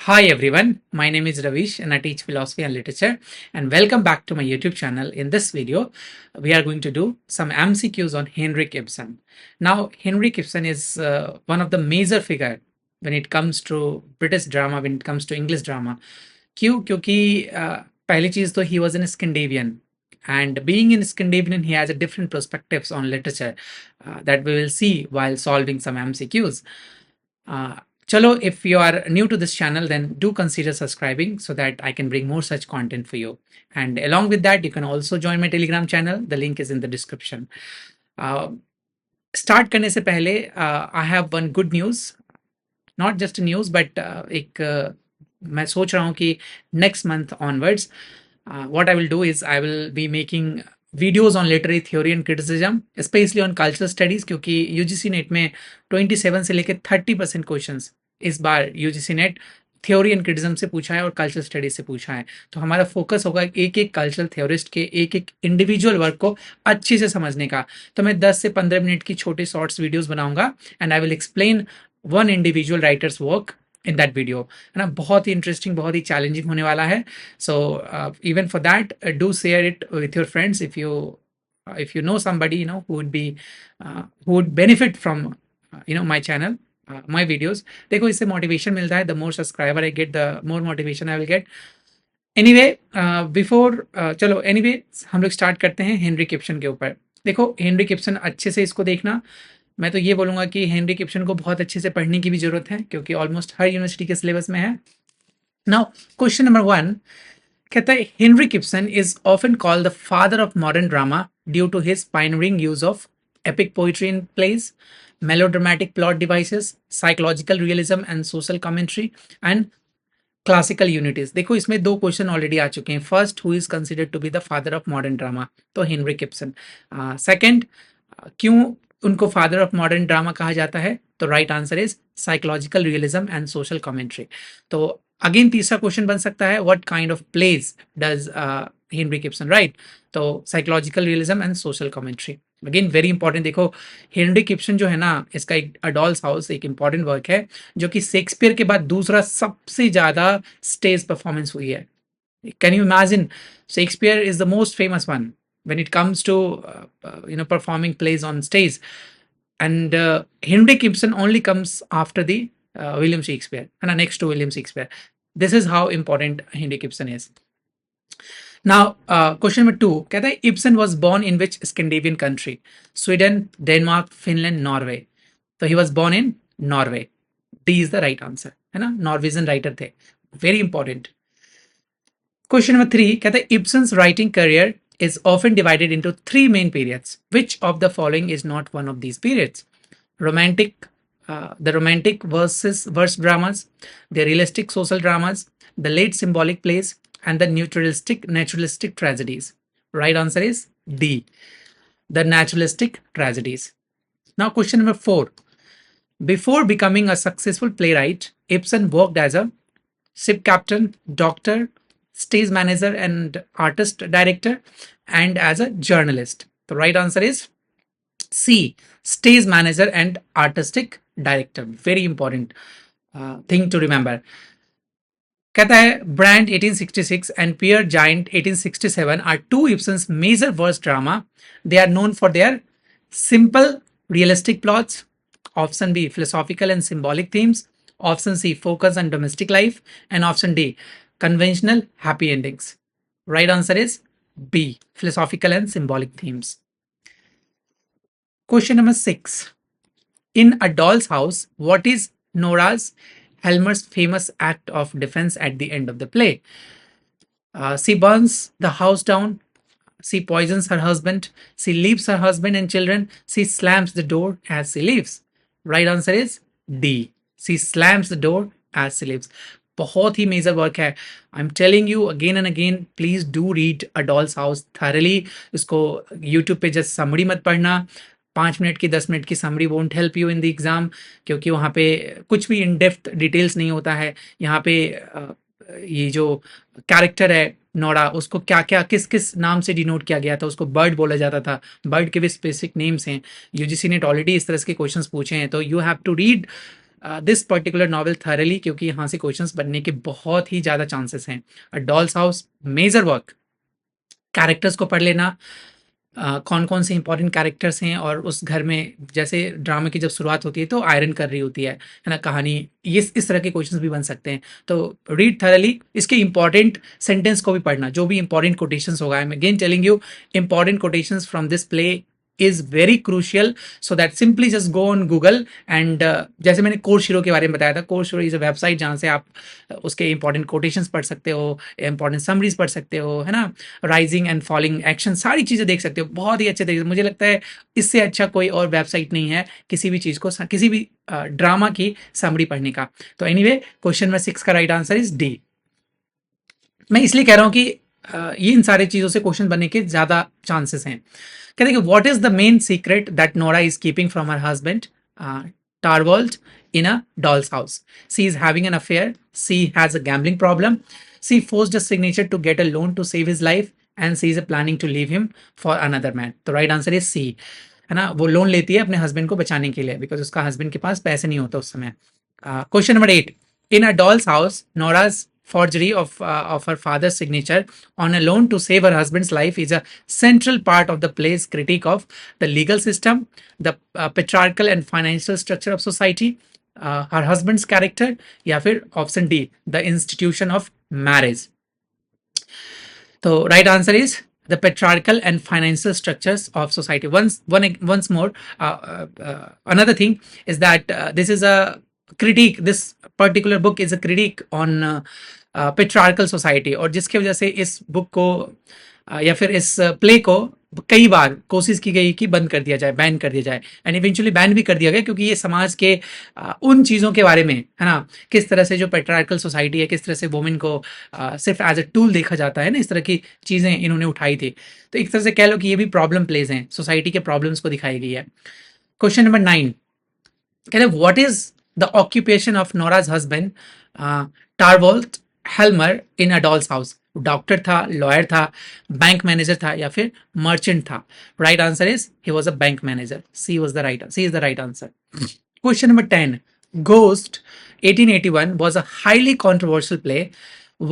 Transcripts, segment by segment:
Hi everyone, my name is Ravish and I teach philosophy and literature, and welcome back to my YouTube channel. In this video, we are going to do some MCQs on Henrik Ibsen. Now, Henrik Ibsen is one of the major figure when it comes to British drama, when it comes to English drama. क्यों? क्योंकि पहली चीज तो he was in Scandinavian, and being in Scandinavian he has a different perspectives on literature that we will see while solving some MCQs. Chalo, if you are new to this channel, then do consider subscribing so that I can bring more such content for you. And along with that, you can also join my Telegram channel. The link is in the description. Start करने से पहले I have one good news. Not just a news, but मैं सोच रहा हूँ कि next month onwards, what I will do is I will be making videos on literary theory and criticism, especially on cultural studies, क्योंकि UGC net में 27 से लेकर 30% questions इस बार UGC net theory and criticism से पूछा है और कल्चरल स्टडीज से पूछा है. तो हमारा फोकस होगा एक एक कल्चरल थ्योरिस्ट के एक एक इंडिविजुअल वर्क को अच्छे से समझने का. तो मैं 10 से 15 मिनट की छोटे शॉर्ट्स वीडियोस बनाऊंगा and I will explain one individual writers work in that video, है ना. बहुत ही इंटरेस्टिंग, बहुत ही चैलेंजिंग होने वाला है. So even for that do share it with your friends if you know somebody who would benefit from my channel, my videos. देखो, इससे motivation मिलता है. The more subscriber I get, the more motivation I will get. Anyway, चलो anyway हम लोग start करते हैं Heinrich Ibsen के ऊपर. देखो, हेनरिक इब्सन अच्छे से इसको देखना. मैं तो ये बोलूँगा कि हेनरिक इब्सन को बहुत अच्छे से पढ़ने की भी ज़रूरत है, क्योंकि ऑलमोस्ट हर यूनिवर्सिटी के सिलेबस में है. नाउ क्वेश्चन नंबर 1 कहता है, Henrik Ibsen is often called the father of modern drama due to his pioneering use of epic poetry in plays, melodramatic plot devices, psychological realism and social commentary, and classical unities. देखो, इसमें दो question already आ चुके हैं. First, who is considered to be the father of modern drama? तो Henrik Ibsen. Second, क्यों उनको father of modern drama कहा जाता है? तो right answer is psychological realism and social commentary. तो अगेन तीसरा क्वेश्चन बन सकता है, what kind of plays does Henrik Ibsen right? तो psychological realism and social commentary. Again very important. देखो, हेनरिक इब्सन जो है ना, इसका एक अडॉल्स हाउस एक इंपॉर्टेंट वर्क है, जो कि शेक्सपियर के बाद दूसरा सबसे ज्यादा स्टेज परफॉर्मेंस हुई है. Can you imagine? Shakespeare is the most famous one when it comes to performing plays on stage, and Henrik Ibsen only comes after the William Shakespeare, and next to William Shakespeare. This is how important Henrik Ibsen is. Now, question number 2 कहता है, Ibsen was born in which Scandinavian country? Sweden, Denmark, Finland, Norway. So he was born in Norway. D is the right answer, है ना. Norwegian writer थे. Very important. Question number 3 कहता है, Ibsen's writing career is often divided into 3 main periods. Which of the following is not one of these periods? The romantic verse dramas, the realistic social dramas, the late symbolic plays, and the naturalistic tragedies. Right answer is D, the naturalistic tragedies. Now question number 4. Before becoming a successful playwright, Ibsen worked as a ship captain, doctor, stage manager and artist director, and as a journalist. The right answer is C, stage manager and artistic director. Very important thing to remember. कहता है, Brand 1866 and Peer Giant 1867 are two Ibsen's major verse drama. They are known for their simple realistic plots, option B philosophical and symbolic themes, option C focus on domestic life, and option D conventional happy endings. Right answer is B, philosophical and symbolic themes. Question number 6. In A Doll's House, what is Nora's Helmer's famous act of defense at the end of the play? She burns the house down, she poisons her husband, she leaves her husband and children, she slams the door as she leaves. Right answer is D, she slams the door as she leaves. बहुत ही major work है. I am telling you again and again, please do read a doll's house thoroughly. इसको YouTube पे just summary मत पढ़ना. 5 minute की 10 minute की summary won't help you in the exam, क्योंकि वहाँ पे कुछ भी इन डेप्थ डिटेल्स नहीं होता है. यहाँ पे ये जो कैरेक्टर है नोरा, उसको क्या क्या किस किस नाम से डिनोट किया गया था. उसको बर्ड बोला जाता था. बर्ड के भी स्पेसिफिक नेम्स हैं. यूजीसी ने ऑलरेडी इस तरह के क्वेश्चंस पूछे हैं. तो you have to read this particular novel thoroughly, क्योंकि यहाँ से क्वेश्चंस बनने के बहुत ही ज़्यादा चांसेस हैं. A doll's house, major work. Characters को पढ़ लेना, कौन कौन से इंपॉर्टेंट कैरेक्टर्स हैं, और उस घर में जैसे ड्रामे की जब शुरुआत होती है तो आयरन कर रही होती है ना कहानी. ये इस तरह के क्वेश्चंस भी बन सकते हैं. तो रीड थरली. इसके इंपॉर्टेंट सेंटेंस को भी पढ़ना, जो भी इंपॉर्टेंट कोटेशंस होगा. I am again telling you, important quotations from this play is very crucial. So that simply just go on Google and जैसे मैंने कोर्स शीरो के बारे में बताया था, course shero is a website जहाँ से आप उसके इंपॉर्टेंट कोटेशंस पढ़ सकते हो, इंपॉर्टेंट समरीज पढ़ सकते हो, है ना. राइजिंग एंड फॉलिंग एक्शन, सारी चीज़ें देख सकते हो बहुत ही अच्छे तरीके से. मुझे लगता है इससे अच्छा कोई और वेबसाइट नहीं है किसी भी चीज़ को, किसी भी ड्रामा की समरी पढ़ने का. तो एनीवे, क्वेश्चन नंबर 6 का राइट आंसर इज डी. मैं इसलिए कह रहा हूँ कि ये इन सारी चीज़ों से क्वेश्चन बनने के ज़्यादा चांसेस हैं. कहते हैं कि what is the main secret that Nora is keeping from her husband Torvald in a doll's house? C is having an affair. C has a gambling problem. C forced a signature to get a loan to save his life. And C is planning to leave him for another man. तो right answer is C. है ना, वो loan लेती है अपने husband को बचाने के लिए, बिकॉज उसका हस्बैंड के पास पैसे नहीं होता उस समय. Question number 8. In a doll's house, Nora's forgery of her father's signature on a loan to save her husband's life is a central part of the play's critique of the legal system, the patriarchal and financial structure of society, her husband's character, या फिर option D, the institution of marriage. तो right answer is the patriarchal and financial structures of society. Once more, another thing is that this is a critique. This particular book is a critique on patriarchal society, और जिसकी वजह से इस book को या फिर इस प्ले को कई बार कोशिश की गई कि बंद कर दिया जाए, बैन कर दिया जाए, एंड इवेंचुअली बैन भी कर दिया गया, क्योंकि ये समाज के उन चीज़ों के बारे में है ना, किस तरह से जो पेट्रार्कल सोसाइटी है, किस तरह से वुमेन को सिर्फ एज अ टूल देखा जाता है ना, इस तरह की चीज़ें इन्होंने उठाई थी. तो एक तरह से कह लो कि ये भी प्रॉब्लम प्लेज हैं, सोसाइटी के प्रॉब्लम्स को दिखाई गई है. Question number 9. कहते हैं what is the occupation of Nora's husband Torvald Helmer in a doll's house? Doctor था, लॉयर था, बैंक मैनेजर था, या फिर मर्चेंट था? Right answer is he was a bank manager. C is the right answer. Question number 10. Ghost 1881 was a highly controversial play.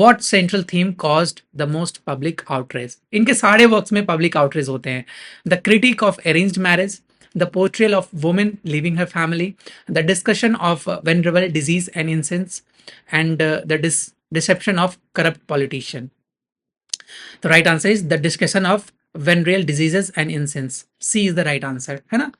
What central theme caused the most public outrage? इनके सारे works में public outrage होते हैं. The critique of arranged marriage, the portrayal of women leaving her family, the discussion of venerable disease and incense, and the deception of corrupt politician. The right answer is the discussion of venereal diseases and incense. C is the right answer, है ना.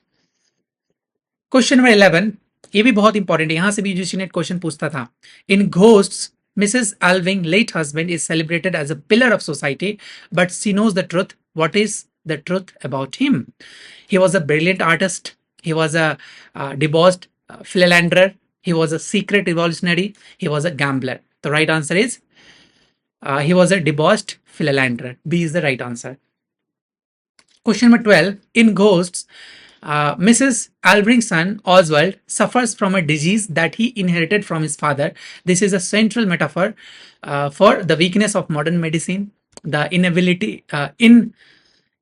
Question number 11. ये भी बहुत important है, यहां से भी UGC net question पूछता था. इन ghosts, Mrs. Alving late husband is celebrated as a pillar of society, but she knows the truth. What is the truth about him? He was a brilliant artist. He was a debauched philanderer. He was a secret revolutionary. He was a gambler. The right answer is he was a debauched philanderer. B is the right answer. Question number 12. In Ghosts, Mrs. Alving's son Oswald suffers from a disease that he inherited from his father. This is a central metaphor for the weakness of modern medicine, the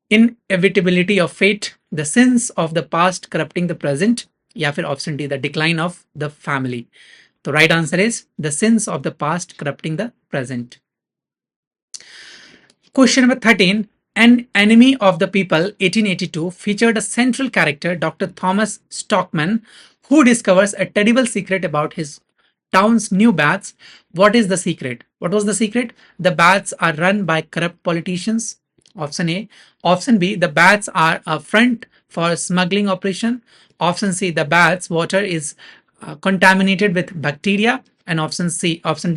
inevitability of fate, the sins of the past corrupting the present, या फिर option D, the decline of the family. The right answer is the sins of the past corrupting the present. Question number 13. An Enemy of the People 1882 featured a central character, Dr. Thomas Stockman, who discovers a terrible secret about his town's new baths. What is the secret? What was the secret? The baths are run by corrupt politicians. Option A. Option B, the baths are a front for smuggling operation. Option C, the baths water is contaminated with bacteria. And option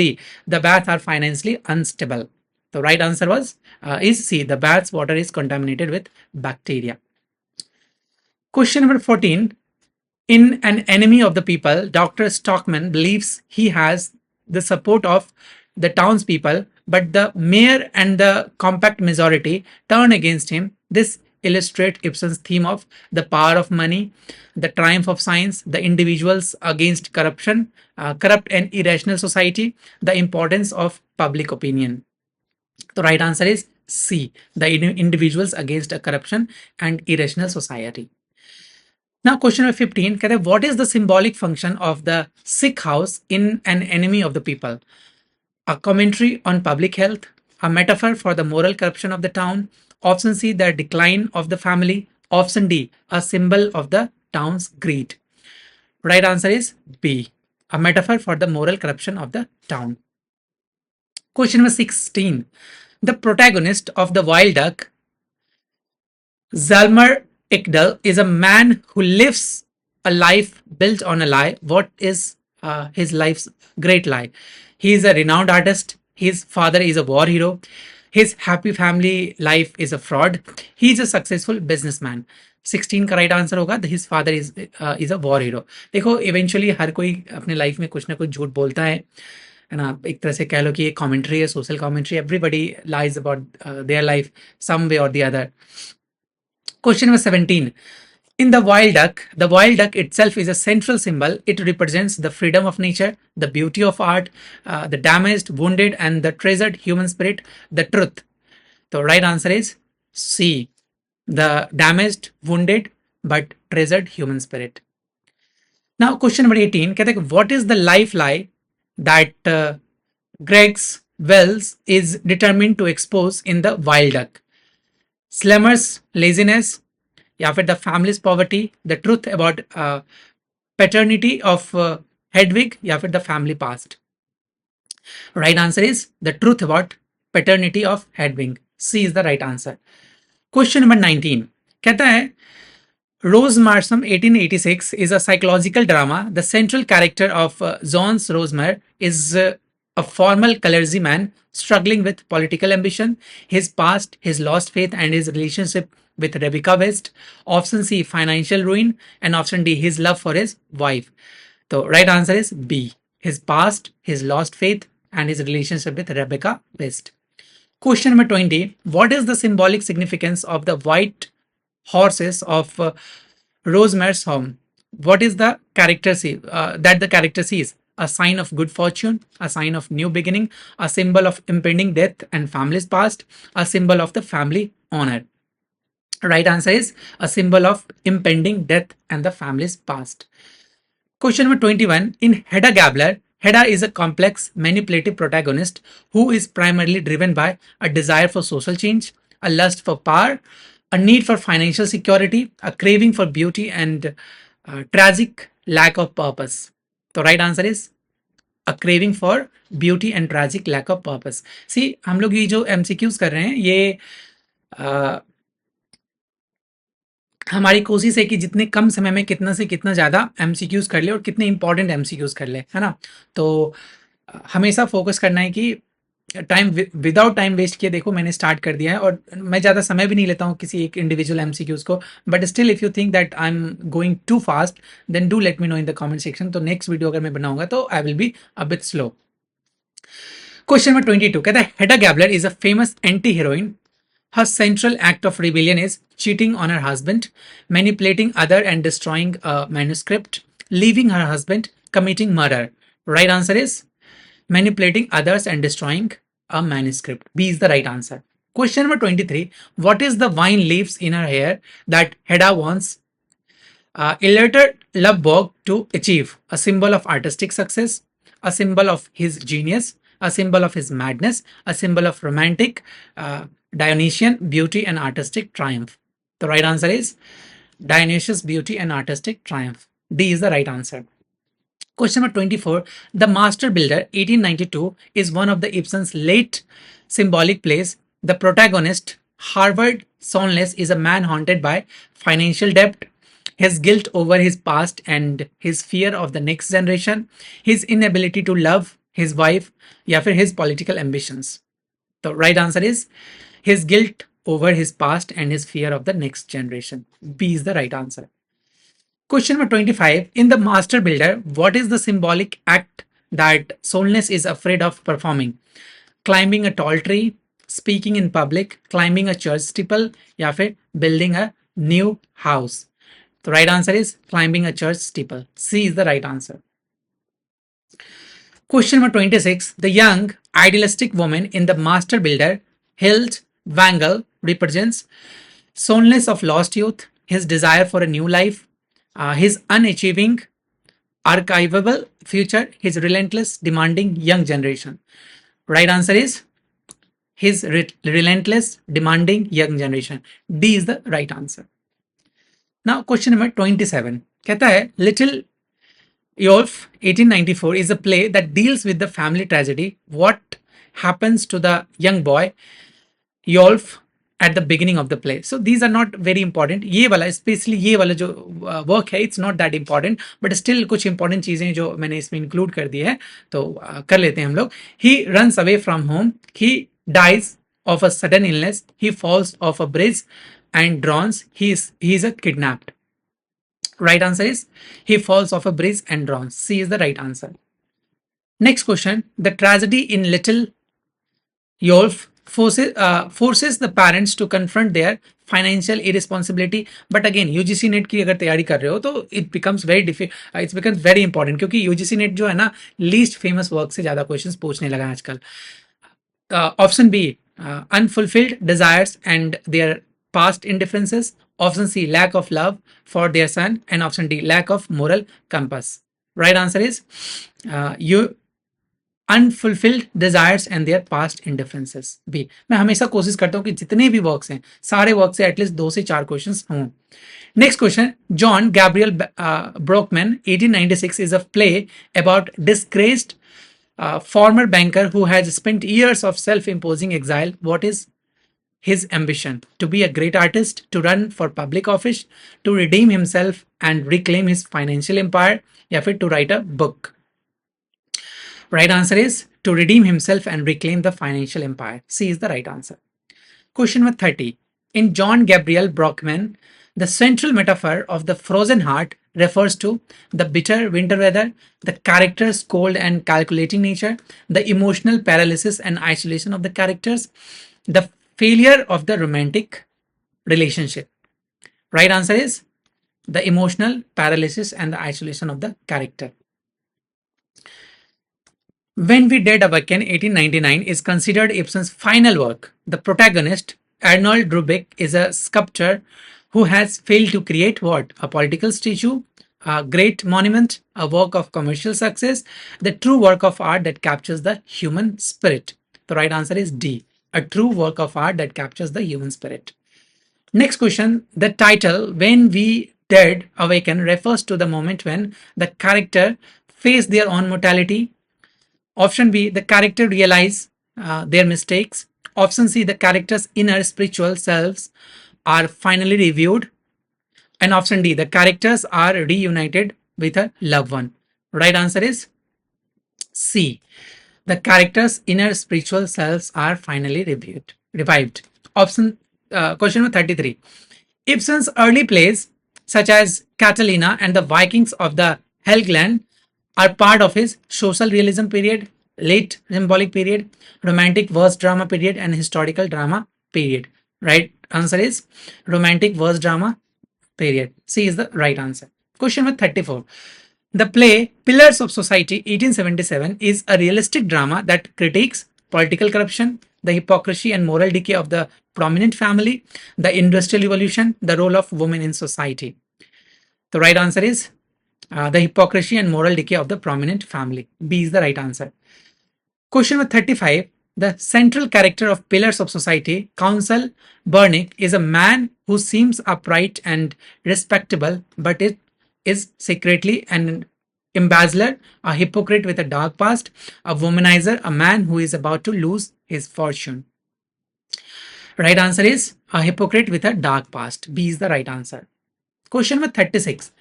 D, the baths are financially unstable. The right answer is C. The bath's water is contaminated with bacteria. Question number 14. In An Enemy of the People, Dr. Stockman believes he has the support of the townspeople, but the mayor and the compact majority turn against him. This illustrates Ibsen's theme of the power of money, the triumph of science, the individuals against corruption, corrupt and irrational society, the importance of public opinion. The right answer is C. The individuals against a corruption and irrational society. Now question number 15 कहते हैं what is the symbolic function of the sick house in an enemy of the people? A commentary on public health, a metaphor for the moral corruption of the town, option C, the decline of the family, option D, a symbol of the town's greed. Right answer is B, a metaphor for the moral corruption of the town. Question number 16. The protagonist of The Wild Duck, Zalmar Iqbal, is a man who lives a life built on a lie. What is his life's great lie? He is a renowned artist. His father is a war hero. His happy family life is a fraud. He is a successful businessman. 16 का right answer होगा his father is a war hero. देखो eventually हर कोई अपने life में कुछ ना कुछ झूठ बोलता है ना. एक तरह से कह लो कि ये कमेंट्री है, social commentary. Everybody lies about their life some way और the other. Question number 17. In the wild duck itself is a central symbol. It represents the freedom of nature, the beauty of art, the damaged, wounded, and the treasured human spirit, the truth. The right answer is C, the damaged, wounded, but treasured human spirit. Now, question number 18. कहते हैं, what is the life lie that Greg's Wells is determined to expose in the wild duck? Slammer's laziness, या फिर the family's poverty, the truth about paternity of Hedwig, या फिर the family past. Right answer is the truth about paternity of Hedwig. C is the right answer. Question number 19 कहता है Rose Marsam 1886 is a psychological drama. The central character of Jones Rosemer is a formal clergyman struggling with political ambition, his past, his lost faith, and his relationship with Rebecca West. Option C, financial ruin, and option D, his love for his wife. So right answer is B, his past, his lost faith, and his relationship with Rebecca West. Question number 20. What is the symbolic significance of the white horses of Rosemer's home? What is the character that the character sees? A sign of good fortune, a sign of new beginning, a symbol of impending death and family's past, a symbol of the family honor. Right answer is a symbol of impending death and the family's past. Question number 21. In Hedda Gabler, Hedda is a complex, manipulative protagonist who is primarily driven by a desire for social change, a lust for power, a need for financial security, a craving for beauty, and tragic lack of purpose. So right answer is a craving for beauty and tragic lack of purpose. See, हम लोग ये जो MCQs कर रहे हैं ये हमारी कोशिश है कि जितने कम समय में कितना से कितना ज़्यादा MCQs कर ले और कितने इंपॉर्टेंट MCQs कर ले, है ना. तो हमेशा फोकस करना है कि टाइम विदाउट टाइम वेस्ट किए. देखो मैंने स्टार्ट कर दिया है और मैं ज़्यादा समय भी नहीं लेता हूँ किसी एक इंडिविजुअल MCQs को. But still if you think that I am going too fast then do let me know in the comment section. तो नेक्स्ट वीडियो अगर मैं बनाऊंगा तो I will be a bit slow. Question number 22 कहता है Hedda Gabler is a famous anti heroine. Her central act of rebellion is cheating on her husband, manipulating other and destroying a manuscript, leaving her husband, committing murder. Right answer is manipulating others and destroying a manuscript. B is the right answer. Question number 23. What is the vine leaves in her hair that Hedda wants Illustrator Loveborg to achieve? A symbol of artistic success, a symbol of his genius, a symbol of his madness, a symbol of romantic Dionysian beauty and artistic triumph. The right answer is Dionysius beauty and artistic triumph. D is the right answer. Question number 24. The Master Builder 1892 is one of the Ibsen's late symbolic plays. The protagonist, Harvard Sonless, is a man haunted by financial debt, his guilt over his past and his fear of the next generation, his inability to love his wife, या फिर his political ambitions. The right answer is his guilt over his past and his fear of the next generation. B is the right answer. Question number 25. In The Master Builder, what is the symbolic act that Solness is afraid of performing? Climbing a tall tree, speaking in public, climbing a church steeple, या फिर building a new house. The right answer is climbing a church steeple. C is the right answer. Question number 26. The young, idealistic woman in The Master Builder, Hild Wangel, represents Solness of lost youth, his desire for a new life, his unachieving, archivable future, his relentless, demanding young generation. Right answer is his relentless, demanding young generation. D is the right answer. Now question number 27 कहता है Little Yolf 1894 is a play that deals with the family tragedy. What happens to the young boy Yolf at the beginning of the play? So these are not very important. ये वाला specially ये वाला जो work है it's not that important, but still कुछ important चीजें जो मैंने इसमें इंक्लूड कर दी है तो कर लेते हैं हम लोग. He runs away from home, he dies of a sudden illness, he falls off a bridge and drowns, he is a kidnapped. Right answer is he falls off a bridge and drowns. C is the right answer. Next question, the tragedy in Little Yolf forces the parents to confront their financial irresponsibility. But again UGC net की अगर तैयारी कर रहे हो तो it becomes very important, क्योंकि UGC net जो है ना लीस्ट फेमस वर्क से ज्यादा क्वेश्चंस पूछने लगा आजकल. Option B unfulfilled desires and their past indifferences. Option C, lack of love for their son. And option D, lack of moral compass. Right answer is you unfulfilled desires and their past indifferences. B. मैं हमेशा कोशिश करता हूँ कि जितने भी works हैं सारे वर्क से एटलीस्ट 2 से 4 क्वेश्चंस हों. Next question, John Gabriel Borkman 1896 is a play about disgraced former banker who has spent years of self-imposing exile. What is his ambition? To be a great artist, to run for public office, to redeem himself and reclaim his financial empire, या फिर to write a book? Right answer is to redeem himself and reclaim the financial empire. C is the right answer. Question number 30. In John Gabriel Brockman, the central metaphor of the frozen heart refers to the bitter winter weather, the character's cold and calculating nature, the emotional paralysis and isolation of the characters, the failure of the romantic relationship. Right answer is the emotional paralysis and the isolation of the character. When We Dead Awaken 1899 is considered Ibsen's final work. The protagonist, Arnold Rubik, is a sculptor who has failed to create what? A political statue, a great monument, a work of commercial success, the true work of art that captures the human spirit. The right answer is D, a true work of art that captures the human spirit. Next question, the title When We Dead Awaken refers to the moment when the character face their own mortality. Option B, the character realize their mistakes. Option C, the character's inner spiritual selves are finally reviewed. And option D, the characters are reunited with a loved one. Right answer is C. The character's inner spiritual selves are finally revived. Question number 33. Ibsen's early plays, such as Catalina and the Vikings of the Helgeland, are part of his social realism period, late symbolic period, romantic verse drama period, and historical drama period. Right answer is romantic verse drama period. C is the right answer. Question number 34. The play Pillars of Society 1877 is a realistic drama that critiques political corruption, the hypocrisy and moral decay of the prominent family, the industrial revolution, the role of women in society. The right answer is the hypocrisy and moral decay of the prominent family. B is the right answer. Question number 35. The central character of Pillars of Society, Counsel Burnick, is a man who seems upright and respectable, but it is secretly an embezzler, a hypocrite with a dark past, a womanizer, a man who is about to lose his fortune. Right answer is a hypocrite with a dark past. B is the right answer. Question number 36.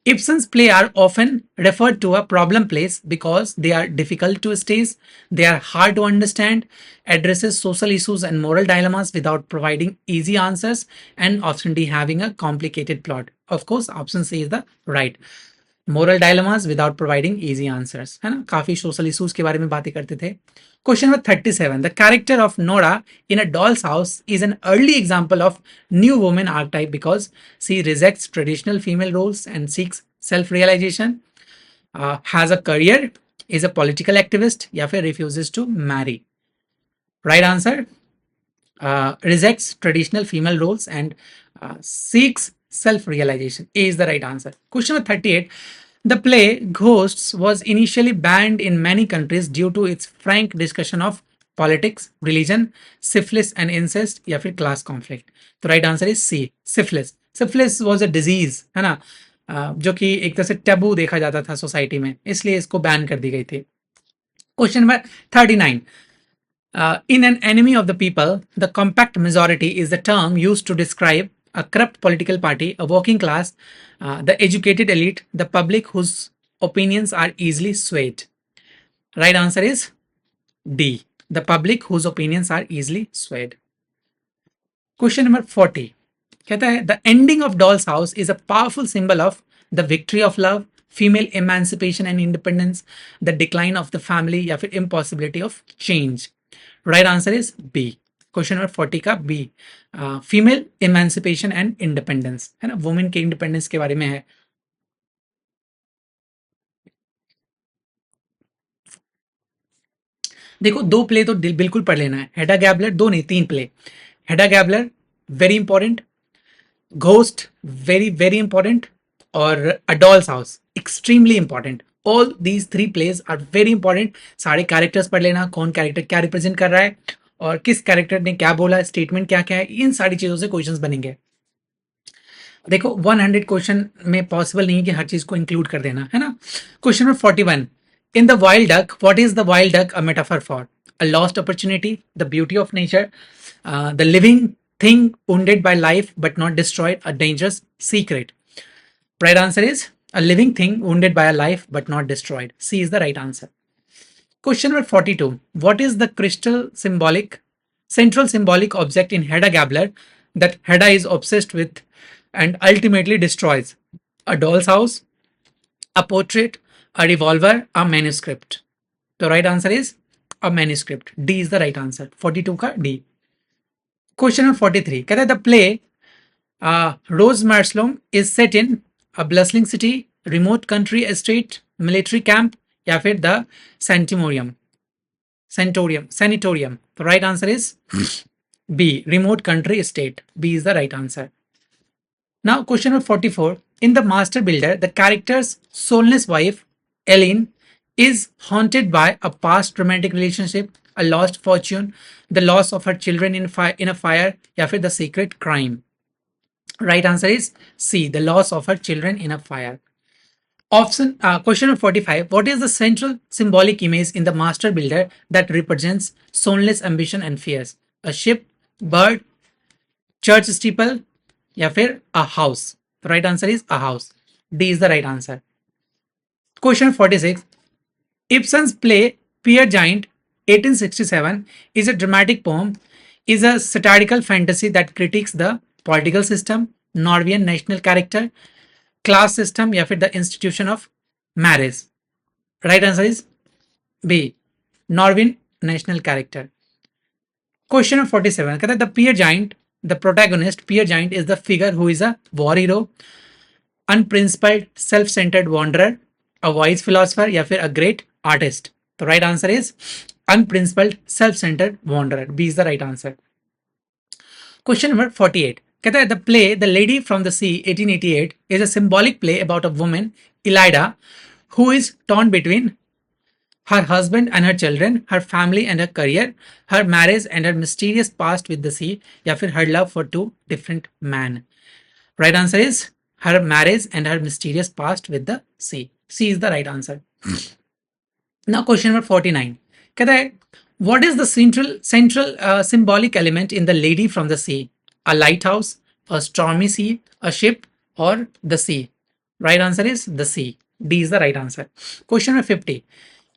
Ibsen's plays are often referred to as problem plays because they are difficult to stage, they are hard to understand, addresses social issues and moral dilemmas without providing easy answers, and option D, having a complicated plot. Of course, option C is the right. Moral dilemmas without providing easy answers, है ना, काफी social issues के बारे में बातें करते थे. Question number 37. The character of Nora in a doll's house is an early example of new women archetype because she rejects traditional female roles and seeks self realisation, has a career, is a political activist, या फिर refuses to marry. Right answer, rejects traditional female roles and seeks self-realization. A is the right answer. Question number 38. The play Ghosts was initially banned in many countries due to its frank discussion of politics, religion, syphilis and incest या फिर class conflict. तो right answer is C, syphilis. Syphilis was a disease, है ना, जो कि एक तरह से टैबू देखा जाता था सोसाइटी में, इसलिए इसको बैन कर दी गई थी. Question number 39. In an enemy of the people, the compact majority is the term used to describe a corrupt political party, a working class, the educated elite, the public whose opinions are easily swayed. Right answer is D. The public whose opinions are easily swayed. Question number 40. कहता है the ending of Doll's House is a powerful symbol of the victory of love, female emancipation and independence, the decline of the family या फिर impossibility of change. Right answer is B. Question number 40 का B. Female emancipation and independence, है ना, women के independence के बारे में है. देखो, दो प्ले तो बिल्कुल पढ़ लेना है. हेडा गैबलर, दो नहीं 3 play. Hedda Gabler very important, ghost very very important, और a doll's house extremely important. All these 3 plays are very important. सारे कैरेक्टर्स पढ़ लेना, कौन कैरेक्टर क्या रिप्रेजेंट कर रहा है और किस कैरेक्टर ने क्या बोला, स्टेटमेंट क्या क्या है, इन सारी चीजों से क्वेश्चंस बनेंगे. देखो 100 क्वेश्चन में पॉसिबल नहीं है कि हर चीज को इंक्लूड कर देना, है ना. Question number 41. In the wild duck, what is the wild duck a metaphor for? A lost opportunity, the beauty of nature, the living thing wounded by life but not destroyed, a dangerous secret. Right answer is a living thing wounded by a life but not destroyed. C is the right answer. Question number 42. What is the central symbolic object in Hedda Gabler that Hedda is obsessed with and ultimately destroys? A doll's house, a portrait, a revolver, a manuscript. The right answer is a manuscript. D is the right answer. 42 का D. Question number 43. कहता है the play Rose Marslom is set in a bustling city, remote country estate, military camp या फिर the sanatorium. The right answer is B, remote country estate. B is the right answer. Now question number 44. In the master builder, the character's soulless wife Ellen is haunted by a past romantic relationship, a lost fortune, the loss of her children in a fire या फिर the secret crime. Right answer is C, the loss of her children in a fire. Option question number 45. What is the central symbolic image in the master builder that represents soulless ambition and fears? A ship, bird, church steeple या फिर a house. The right answer is a house. D is the right answer. Question 46. Ibsen's play Peer Giant 1867 is a dramatic poem, is a satirical fantasy that critiques the political system, Norwegian national character, class system या फिर the institution of marriage. Right answer is B, Norwegian national character. Question number 47. कहता है the Peer Giant, the protagonist Peer Giant is the figure who is a war hero, unprincipled, self-centered wanderer, a wise philosopher या फिर a great artist. The right answer is unprincipled, self-centered wanderer. B is the right answer. Question number 48. कहता है the play The Lady from the Sea 1888 is a symbolic play about a woman, Elida, who is torn between her husband and her children, her family and her career, her marriage and her mysterious past with the sea, या फिर her love for 2 different men. Right answer is her marriage and her mysterious past with the sea. C is the right answer. Now question number 49. कहता है what is the central symbolic element in The Lady from the Sea? A lighthouse, a stormy sea, a ship, or the sea? Right answer is the sea. D is the right answer. Question number 50.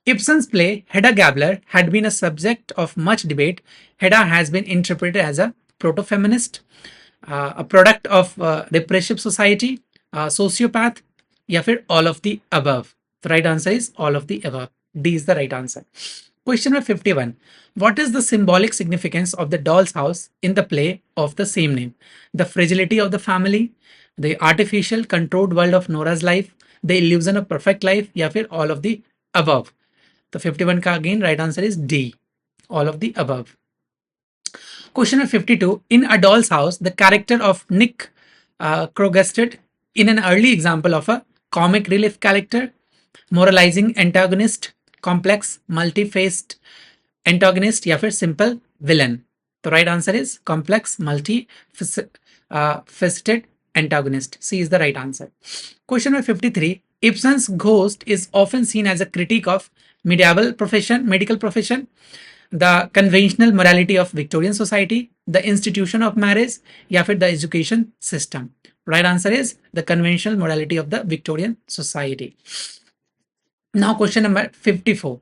Ibsen's play Hedda Gabler had been a subject of much debate. Hedda has been interpreted as a proto-feminist, a product of repressive society, a sociopath, या फिर all of the above. The right answer is all of the above. D is the right answer. Question number 51. What is the symbolic significance of the doll's house in the play of the same name? The fragility of the family, the artificial controlled world of Nora's life, the illusion of perfect life, या फिर all of the above. The 51 का again right answer is D, all of the above. Question number 52. In A Doll's House, the character of Nick Krogested in an early example of a comic relief character, moralizing antagonist, complex, multi-faced antagonist या फिर simple villain. The right answer is complex, multi-faceted antagonist. C is the right answer. Question number 53. Ibsen's Ghost is often seen as a critique of medical profession, the conventional morality of Victorian society, the institution of marriage, या फिर the education system. Right answer is the conventional morality of the Victorian society. Now question number 54.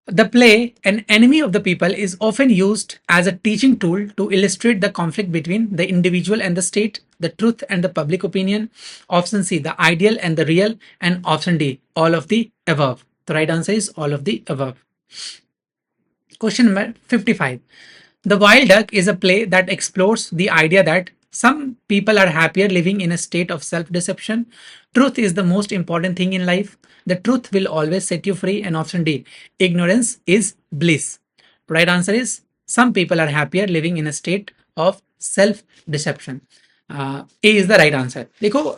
The play, An Enemy of the People, is often used as a teaching tool to illustrate the conflict between the individual and the state, the truth and the public opinion. Option C, the ideal and the real, and option D, all of the above. The right answer is all of the above. Question number 55. The Wild Duck is a play that explores the idea that some people are happier living in a state of self-deception. Truth is the most important thing in life. The truth will always set you free. And option D, ignorance is bliss. Right answer is some people are happier living in a state of self-deception. A is the right answer. देखो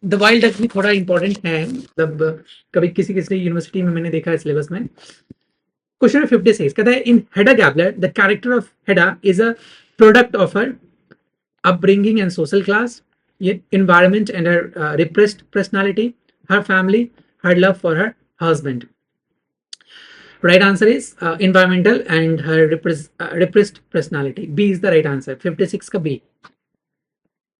the wild duck भी थोड़ा important है, मतलब कभी किसी किसी university में मैंने देखा है सिलेबस में. Question 56 कहता है in Hedda Gabler, the character of Hedda is a product of her upbringing and social class, environment and her repressed personality, her family, her love for her husband. Right answer is environmental and her repressed personality. B is the right answer. 56 ka B.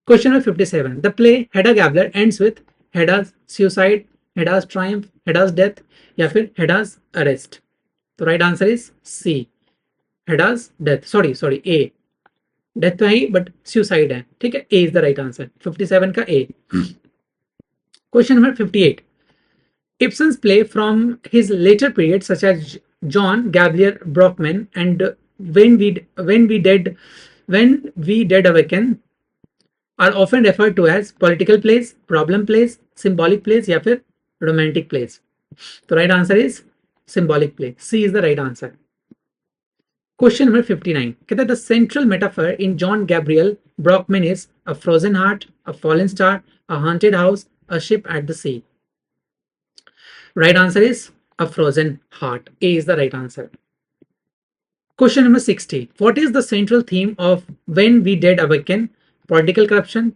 Question number 57. The play Hedda Gabler ends with Hedda's suicide, Hedda's triumph, Hedda's death, या फिर Hedda's arrest. The right answer is C. Hedda's death. Sorry, A. Death तो है ही, but suicide है. ठीक है, A is the right answer. 57 का A. Question number 58. Ibsen's play from his later period, such as John Gabriel Brockman and When We Dead Awaken, are often referred to as political plays, problem plays, symbolic plays या फिर romantic plays. The right answer is symbolic play. C is the right answer. Question number 59. कहता है the central metaphor in John Gabriel Brockman is a frozen heart, a fallen star, a haunted house, a ship at the sea. Right answer is a frozen heart. A is the right answer. Question number 60. What is the central theme of When We Dead Awaken? Political corruption,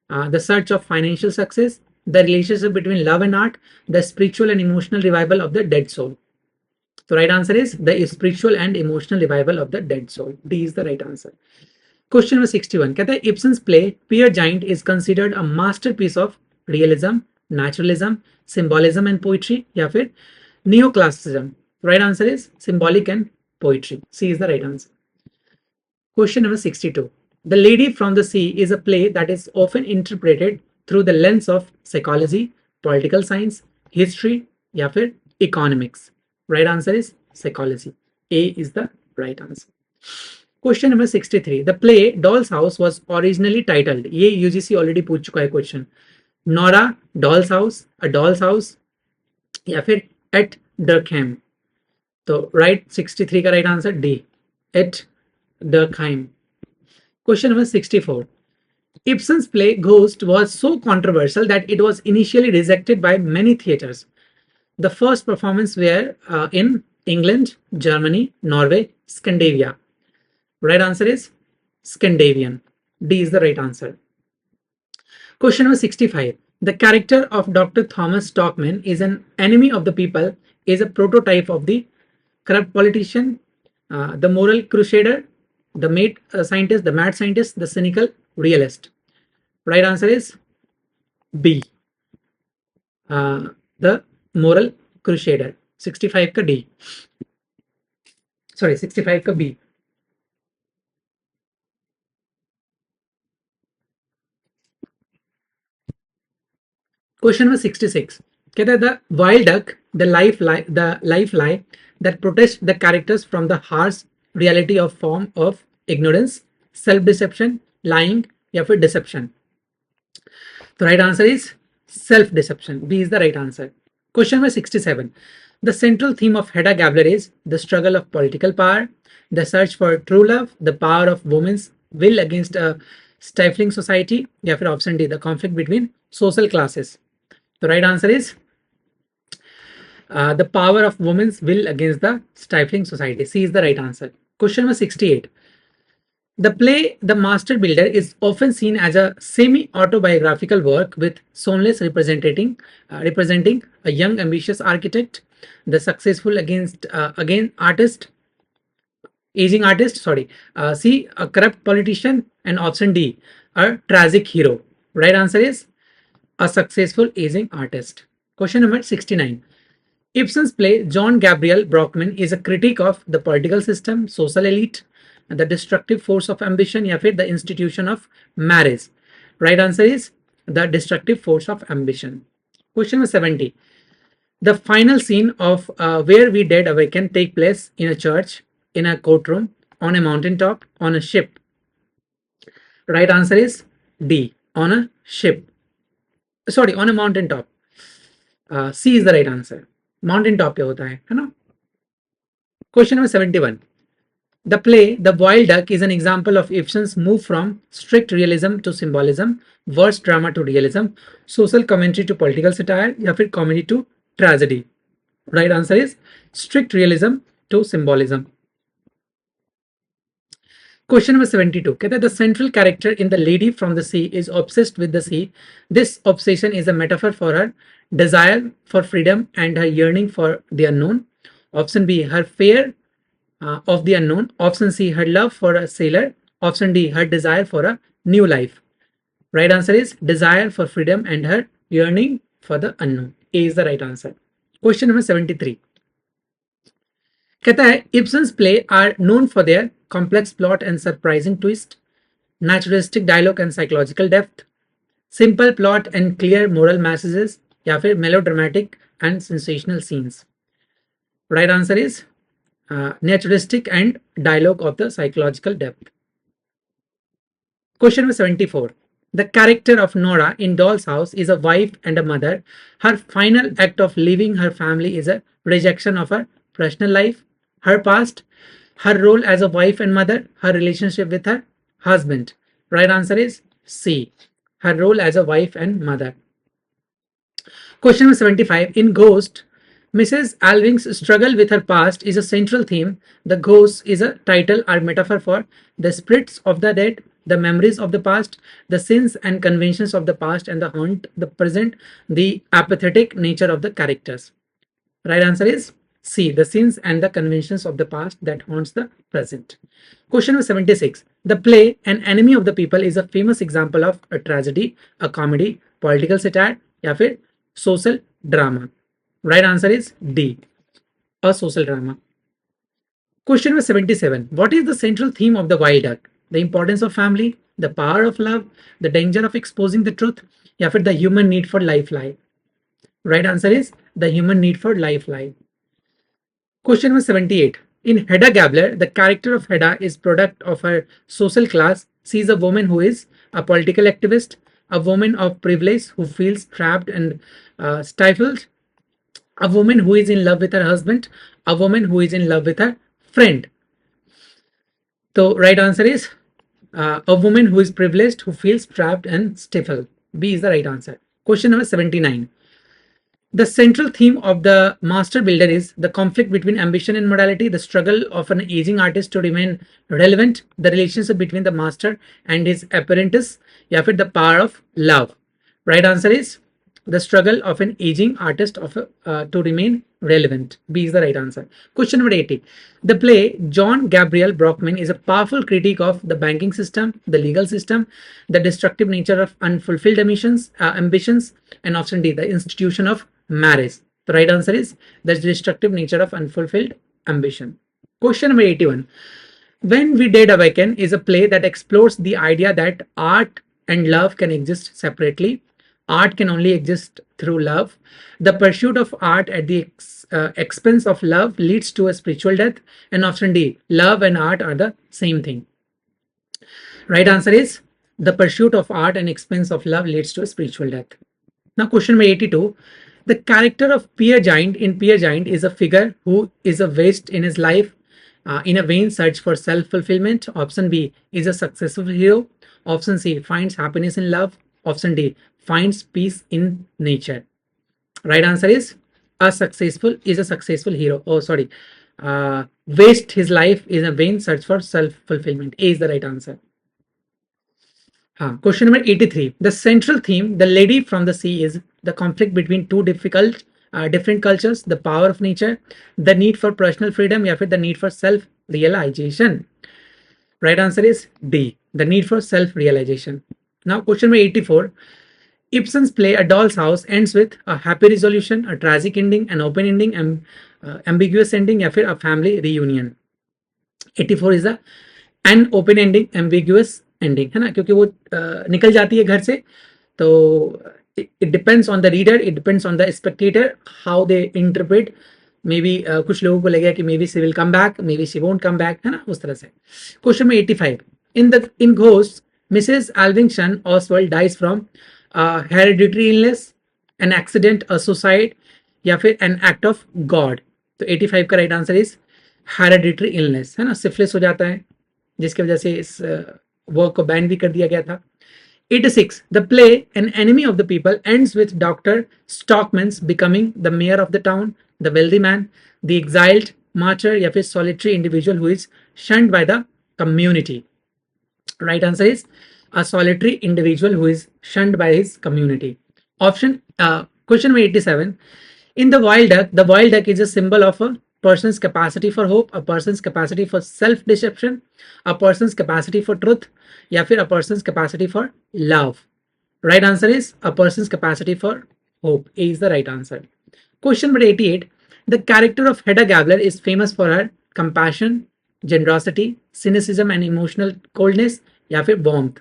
the search of financial success, the relationship between love and art, the spiritual and emotional revival of the dead soul. The right answer is the spiritual and emotional revival of the dead soul. D is the right answer. Question number 61. कहता है Ibsen's play Peer Gynt is considered a masterpiece of realism, naturalism, symbolism and poetry या फिर neoclassicism. Right answer is symbolic and poetry. C is the right answer. Question number 62. The Lady from the Sea is a play that is often interpreted through the lens of psychology, political science, history या फिर economics. Right answer is psychology. A is the right answer. Question number 63. The play Doll's House was originally titled, ये UGC already पूछ चुका है question, Nora, Doll's House, A Doll's House या फिर At Durkheim. तो right 63 का right answer D, At Durkheim. Question number 64. Ibsen's play Ghost was so controversial that it was initially rejected by many theatres. The first performances were in England, Germany, Norway, Scandinavia. Right answer is Scandinavian. D is the right answer. Question number 65. The character of Dr. Thomas Stockman is an enemy of the people, is a prototype of the corrupt politician, the moral crusader, the mad scientist, the cynical realist. Right answer is B. The moral crusader. 65 का D. Sorry, 65 का B. Question number 66. कहता है the wild duck, the life lie that protects the characters from the harsh reality of form of ignorance, self-deception, lying या फिर deception. The right answer is self-deception. B is the right answer. Question number 67. The central theme of Hedda Gabler is the struggle of political power, the search for true love, the power of women's will against a stifling society, या फिर option D, the conflict between social classes. The right answer is the power of women's will against the stifling society. C is the right answer. Question number 68. The play The Master Builder is often seen as a semi-autobiographical work with Sonless representing a young ambitious architect, the successful aging artist, C, a corrupt politician, and option D, a tragic hero. Right answer is a successful aging artist. Question number 69. Ibsen's play John Gabriel Brockman is a critique of the political system, social elite, the destructive force of ambition, या फिर the institution of marriage. Right answer is the destructive force of ambition. Question number 70. The final scene of Where We Dead Awaken take place in a church, in a courtroom, on a mountaintop, on a ship. Right answer is D, on a ship. Sorry, on a mountaintop. C is the right answer. Mountaintop पे होता है ना? Question number 71. The play The Wild Duck is an example of Ibsen's move from strict realism to symbolism, verse drama to realism, social commentary to political satire, या फिर comedy to tragedy. Right answer is strict realism to symbolism. Question number 72. कहता है the central character in The Lady from the Sea is obsessed with the sea. This obsession is a metaphor for her desire for freedom and her yearning for the unknown. Option B, her fear of the unknown. Option C, her love for a sailor. Option D, her desire for a new life. Right answer is desire for freedom and her yearning for the unknown. A is the right answer. Question number 73. कहता है Ibsen's play are known for their complex plot and surprising twist, naturalistic dialogue and psychological depth, simple plot and clear moral messages, या फिर melodramatic and sensational scenes. Right answer is naturalistic and dialogue of the psychological depth. Question number 74. The character of Nora in Doll's House is a wife and a mother. Her final act of leaving her family is a rejection of her personal life, her past, her role as a wife and mother, her relationship with her husband. Right answer is C, her role as a wife and mother. Question number 75. In Ghost, Mrs. Alving's struggle with her past is a central theme. The ghost is a title or metaphor for the spirits of the dead, the memories of the past, the sins and conventions of the past, and the haunt the present, the apathetic nature of the characters. Right answer is C, the sins and the conventions of the past that haunts the present. Question number 76. The play An Enemy of the People is a famous example of a tragedy, a comedy, political satire, या फिर social drama. Right answer is D, a social drama. Question number 77. What is the central theme of The Wild Duck? The importance of family, the power of love, the danger of exposing the truth, या फिर the human need for lifeline. Right answer is the human need for lifeline. Question number 78. In Hedda Gabler, the character of Hedda is product of her social class. She is a woman who is a political activist, a woman of privilege who feels trapped and stifled, a woman who is in love with her husband, a woman who is in love with her friend. So right answer is a woman who is privileged who feels trapped and stifled. B is the right answer. Question number 79. The central theme of The Master Builder is the conflict between ambition and morality, the struggle of an aging artist to remain relevant, the relationship between the master and his apprentice, या फिर the power of love. Right answer is the struggle of an aging artist to remain relevant. B is the right answer. Question number 80. The play John Gabriel Brockman is a powerful critique of the banking system, the legal system, the destructive nature of unfulfilled ambitions, and option D, the institution of marriage. The right answer is the destructive nature of unfulfilled ambition. Question number 81. When We Dead Awaken is a play that explores the idea that art and love can exist separately. Art can only exist through love. The pursuit of art at the expense of love leads to a spiritual death. And option D, love and art are the same thing. Right answer is the pursuit of art and expense of love leads to a spiritual death. Now question number 82. The character of Peer Giant in Peer Giant is a figure who is a waste in his life in a vain search for self-fulfillment. Option B is a successful hero. Option C, finds happiness in love. Option D, finds peace in nature. Right answer is a successful hero. Oh, sorry. Waste his life in a vain search for self-fulfillment. A is the right answer. Question number 83. The central theme, The Lady from the Sea, is the conflict between two different cultures, the power of nature, the need for personal freedom, या फिर the need for self-realization. Right answer is D, the need for self-realization. Now, question number 84. Ibsen's play A Doll's House ends with a happy resolution, a tragic ending, an open ending, ambiguous ending, या फिर a family reunion. 84 is the an open ending, ambiguous ending, है ना, क्योंकि वो निकल जाती है घर से. तो it depends on the reader, it depends on the spectator how they interpret. May be कुछ लोगों को लगेगा कि may be she will come back, may be she won't come back, है ना, उस तरह से. Question number 85. In ghost Mrs Alving's son Oswald dies from hereditary illness, an accident, a suicide, या फिर एन एक्ट ऑफ गॉड. तो 85 का right answer is hereditary illness, है ना, सिफिलिस हो जाता है जिसकी वजह से इस वर्क को बैन भी कर दिया गया था. 86. The play An Enemy of the People ends with Dr. Stockman's becoming the mayor of the town, the wealthy man, the exiled martyr, या फिर solitary individual who is shunned by the community. Right answer is a solitary individual who is shunned by his community. Question number 87. In The Wild Duck is a symbol of a person's capacity for hope, a person's capacity for self-deception, a person's capacity for truth, या फिर a person's capacity for love. Right answer is a person's capacity for hope. A is the right answer. Question number 88. The character of Hedda Gabler is famous for her compassion, generosity, cynicism and emotional coldness, या फिर warmth.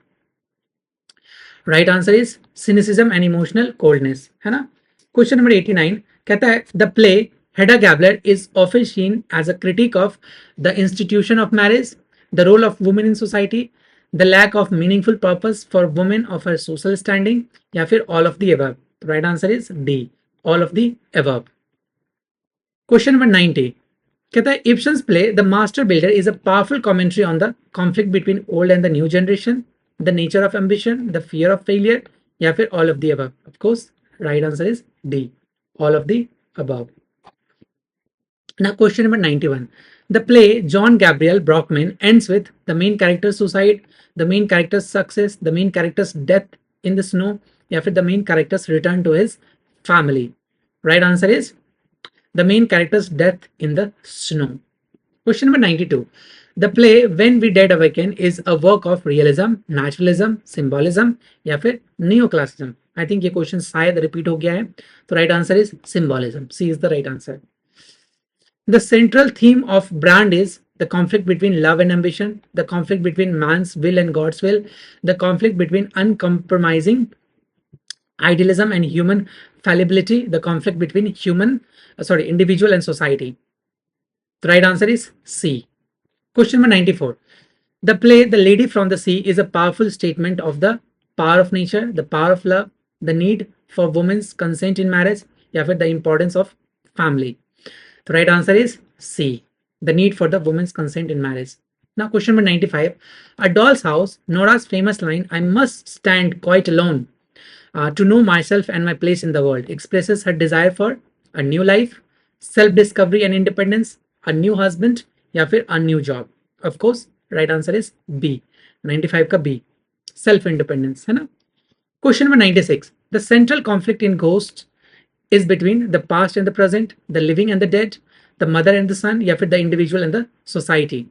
Right answer is cynicism and emotional coldness, है ना. Question number 89 कहता है the play Hedda Gabler is often seen as a critique of the institution of marriage, the role of women in society, the lack of meaningful purpose for women of her social standing, या फिर all of the above. Right answer is D, all of the above. Question number 90 कहता है Ibsen's play The Master Builder is a powerful commentary on the conflict between old and the new generation, the nature of ambition, the fear of failure, या फिर all of the above. Of course, right answer is D, all of the above. Now, question number 91. The play John Gabriel Brockman ends with the main character's suicide, the main character's success, the main character's death in the snow, या फिर the main character's return to his family. Right answer is the main character's death in the snow. Question number 92. The play When We Dead Awaken is a work of realism, naturalism, symbolism, या फिर neoclassicism. I think ये question शायद repeat हो गया है, तो right answer is symbolism. C is the right answer. The central theme of Brand is the conflict between love and ambition, the conflict between man's will and God's will, the conflict between uncompromising idealism and human fallibility, the conflict between individual and society. The right answer is C. Question number 94. The play The Lady from the Sea is a powerful statement of the power of nature, the power of love, the need for women's consent in marriage, या फिर the importance of family. The right answer is C, the need for the women's consent in marriage. Now, question number 95. A Doll's House, Nora's famous line, I must stand quite alone to know myself and my place in the world, expresses her desire for a new life, self-discovery and independence, a new husband, या फिर a new job. Of course, right answer is B, 95 का B, self-independence, है ना. Question number 96. The central conflict in Ghosts is between the past and the present, the living and the dead, the mother and the son, या फिर the individual and the society.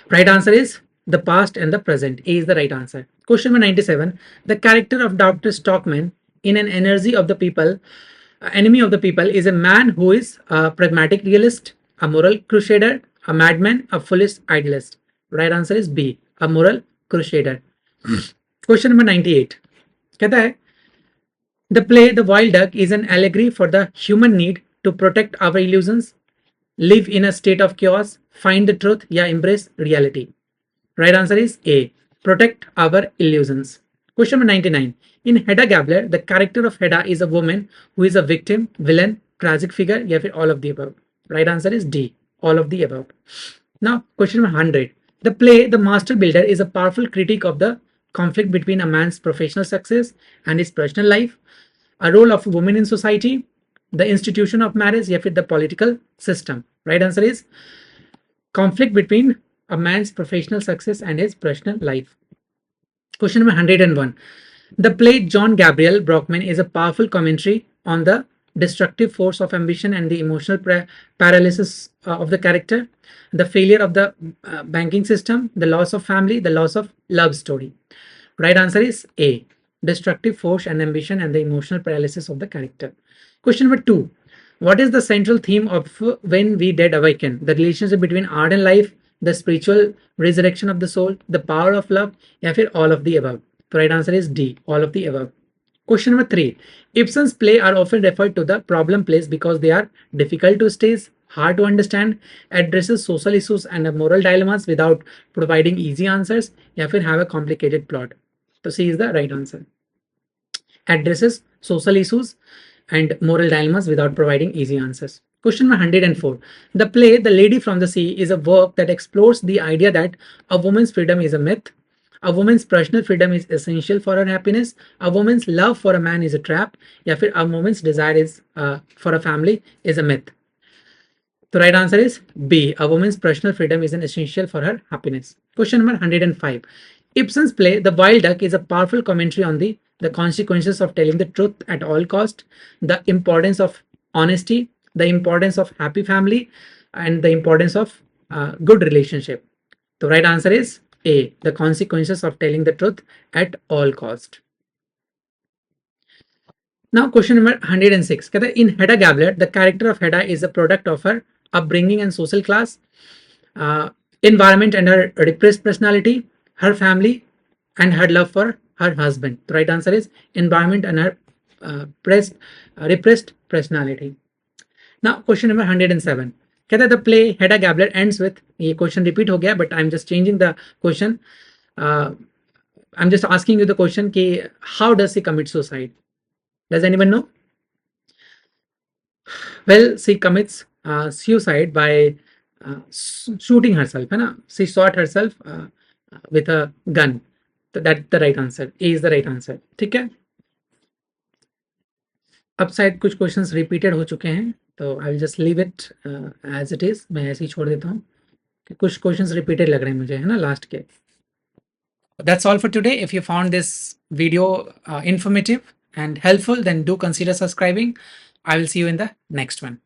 Right answer is the past and the present. A is the right answer. Question number 97. The character of Dr. Stockman in An Enemy of the People is a man who is a pragmatic realist, a moral crusader, a madman, a foolish idealist. Right answer is B, a moral crusader. Question number 98. कहता है The play The Wild Duck is an allegory for the human need to protect our illusions, live in a state of chaos, find the truth, या embrace reality. Right answer is A, protect our illusions. Question number 99. In Hedda Gabler, the character of Hedda is a woman who is a victim, villain, tragic figure, या फिर all of the above. Right answer is D, all of the above. Now, question number 100. The play The Master Builder is a powerful critique of the conflict between a man's professional success and his personal life, a role of women in society, the institution of marriage, या फिर the political system. Right answer is conflict between a man's professional success and his personal life. Question number 101. The play John Gabriel Brockman is a powerful commentary on the destructive force of ambition and the emotional paralysis of the character, the failure of the banking system, the loss of family, the loss of love story. Right answer is A. Destructive force and ambition and the emotional paralysis of the character. Question number 2. What is the central theme of When We Dead Awaken? The relationship between art and life, the spiritual resurrection of the soul, the power of love, या फिर all of the above. The right answer is D. All of the above. Question number 3. Ibsen's plays are often referred to the problem plays because they are difficult to stage, hard to understand, addresses social issues and moral dilemmas without providing easy answers, या फिर have a complicated plot. So C is the right answer. Addresses social issues and moral dilemmas without providing easy answers. Question number 104. The play The Lady from the Sea is a work that explores the idea that a woman's freedom is a myth, a woman's personal freedom is essential for her happiness, a woman's love for a man is a trap, या फिर a woman's desire is for a family is a myth. The right answer is B. A woman's personal freedom is an essential for her happiness. Question number 105. Ibsen's play The Wild Duck is a powerful commentary on the consequences of telling the truth at all cost, the importance of honesty, the importance of happy family, and the importance of good relationship. The right answer is A. The consequences of telling the truth at all cost. Now question number 106. In Hedda Gabler, the character of Hedda is a product of her upbringing and social class, environment and her repressed personality, her family, and her love for her husband. The right answer is environment and her repressed personality. Now question number 107. The play Hedda Gabler ends with, ये question repeat हो गया, but I'm just changing the question. I'm just asking you the question कि how does she commit suicide? Does anyone know? Well, she commits suicide by shooting herself, है ना? She shot herself with a gun. So that's the right answer. A is the right answer. ठीक है? अब शायद कुछ questions repeated हो चुके हैं, तो I will just leave it as it is. मैं ऐसे ही छोड़ देता हूँ कि कुछ क्वेश्चंस रिपीटेड लग रहे हैं मुझे, है ना, लास्ट के. That's all for today. If you found this video informative and helpful, then do consider subscribing. I will see you in the next one.